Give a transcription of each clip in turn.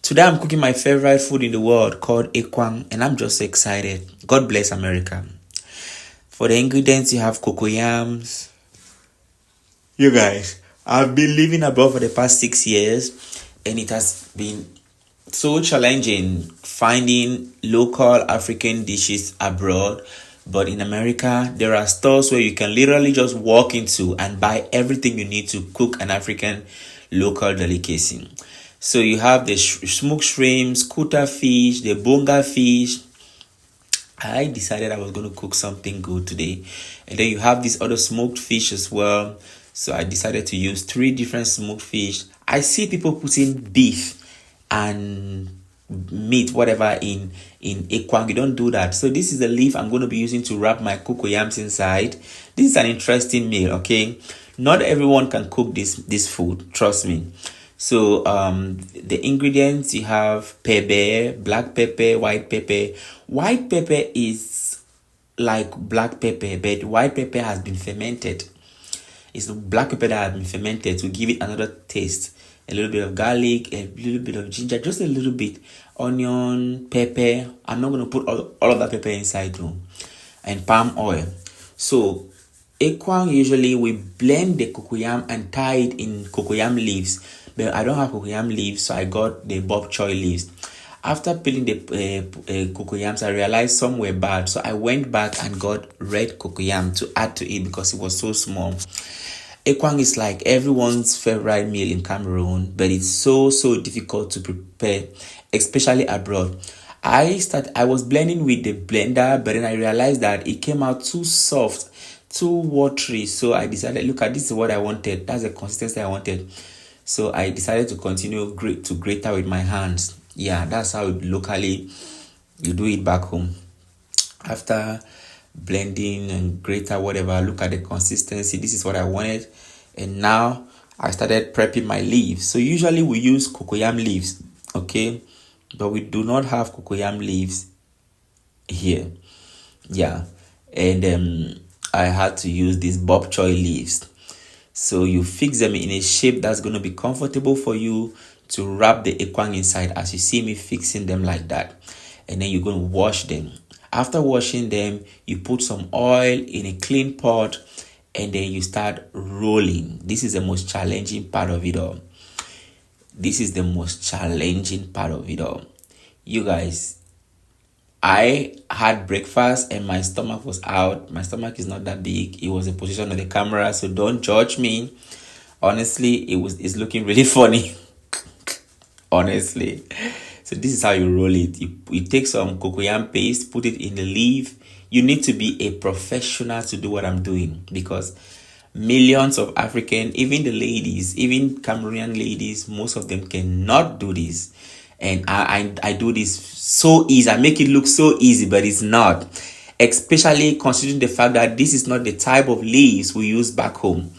Today I'm cooking my favorite food in the world called Ekwang, and I'm just so excited. God bless America. For the ingredients, you have cocoyams. You guys, I've been living abroad for the past 6 years, and it has been so challenging finding local African dishes abroad. But in America, there are stores where you can literally just walk into and buy everything you need to cook an African local delicacy. So you have the smoked shrimps, kuta fish, the bonga fish. I decided I was going to cook something good today. And then you have this other smoked fish as well. So I decided to use 3 different smoked fish. I see people putting beef and meat, whatever, in ekwang. You don't do that. So this is the leaf I'm going to be using to wrap my cocoyams inside. This is an interesting meal, okay? Not everyone can cook this food, trust me. So the ingredients, you have pepper, black pepper, white pepper. White pepper is like black pepper, but white pepper has been fermented. It's the black pepper that has been fermented to give it another taste. A little bit of garlic, a little bit of ginger, just a little bit. Onion, pepper. I'm not going to put all of that pepper inside though. And palm oil. So ekwang, usually we blend the cocoyam and tie it in cocoyam leaves. But I don't have cocoyam leaves, so I got the bok choy leaves. After peeling the cocoyams, I realized some were bad. So I went back and got red cocoyam to add to it because it was so small. Ekwang is like everyone's favorite meal in Cameroon, but it's so difficult to prepare, especially abroad. I was blending with the blender, but then I realized that it came out too soft, too watery. So I decided, look, this is what I wanted. That's the consistency I wanted. So I decided to continue to grate with my hands. Yeah, that's how locally you do it back home. After blending and grater, whatever, look at the consistency. This is what I wanted. And now I started prepping my leaves. So usually we use cocoyam leaves, okay? But we do not have cocoyam leaves here. Yeah. And I had to use these bok choy leaves. So you fix them in a shape that's going to be comfortable for you to wrap the ekwang inside, as you see me fixing them like that. And then you're going to wash them. After washing them, you put some oil in a clean pot and then you start rolling. This is the most challenging part of it all. This is the most challenging part of it all. You guys, I had breakfast and my stomach was out. My stomach is not that big. It was the position of the camera, so don't judge me. Honestly, it's looking really funny. Honestly. So this is how you roll it. You take some cocoyam paste, put it in the leaf. You need to be a professional to do what I'm doing because millions of African, even the ladies, even Cameroonian ladies, most of them cannot do this. And I do this so easy. I make it look so easy, but it's not. Especially considering the fact that this is not the type of leaves we use back home.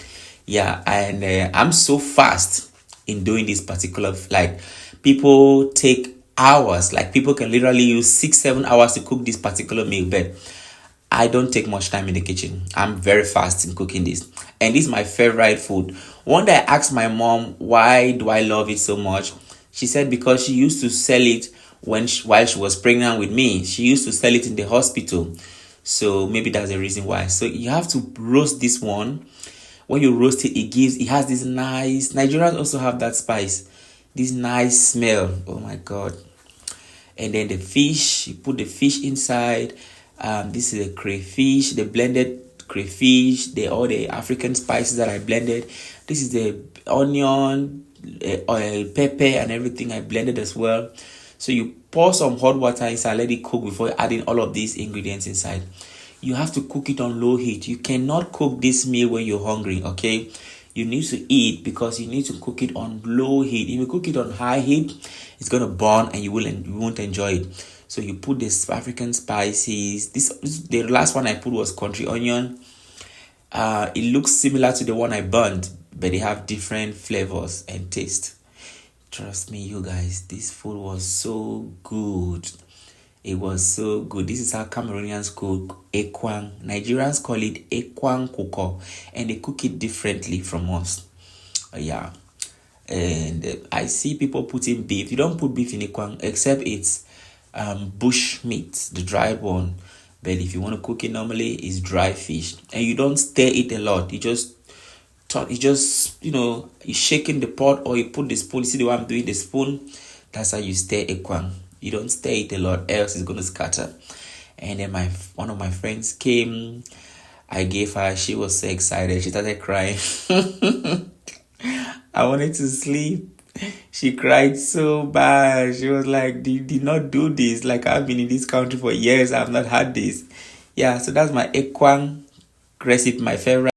Yeah, and I'm so fast in doing this particular, like, people take hours. Like, people can literally use 6-7 hours to cook this particular meal, but I don't take much time in the kitchen. I'm very fast in cooking this. And this is my favorite food. One day I asked my mom, why do I love it so much? She said because she used to sell it while she was pregnant with me. She used to sell it in the hospital. So maybe that's the reason why. So you have to roast this one. When you roast it, it has this nice, Nigerians also have that spice, this nice smell. Oh my God. And then the fish, you put the fish inside. This is a crayfish, the blended crayfish, all the African spices that I blended. This is the onion, oil, pepper, and everything I blended as well. So you pour some hot water inside, let it cook before adding all of these ingredients inside. You have to cook it on low heat. You cannot cook this meal when you're hungry, okay? You need to eat because you need to cook it on low heat. If you cook it on high heat, it's gonna burn and you won't enjoy it. So you put this African spices. The last one I put was country onion. It looks similar to the one I burned, but they have different flavors and taste. Trust me, you guys, this food was so good. It was so good. This is how Cameroonians cook ekwang. Nigerians call it ekwang koko, and they cook it differently from us. Yeah. And I see people putting beef. You don't put beef in ekwang except it's bush meat, the dried one. But if you want to cook it normally, it's dry fish, and you don't stir it a lot. You shaking the pot, or you put the spoon. You see the way I'm doing the spoon? That's how you stir ekwang. You don't stir it a lot, else it's gonna scatter. And then one of my friends came. I gave her. She was so excited. She started crying. I wanted to sleep. She cried so bad. She was like, did not do this. Like, I've been in this country for years. I've not had this. Yeah, so that's my ekwang recipe, my favorite.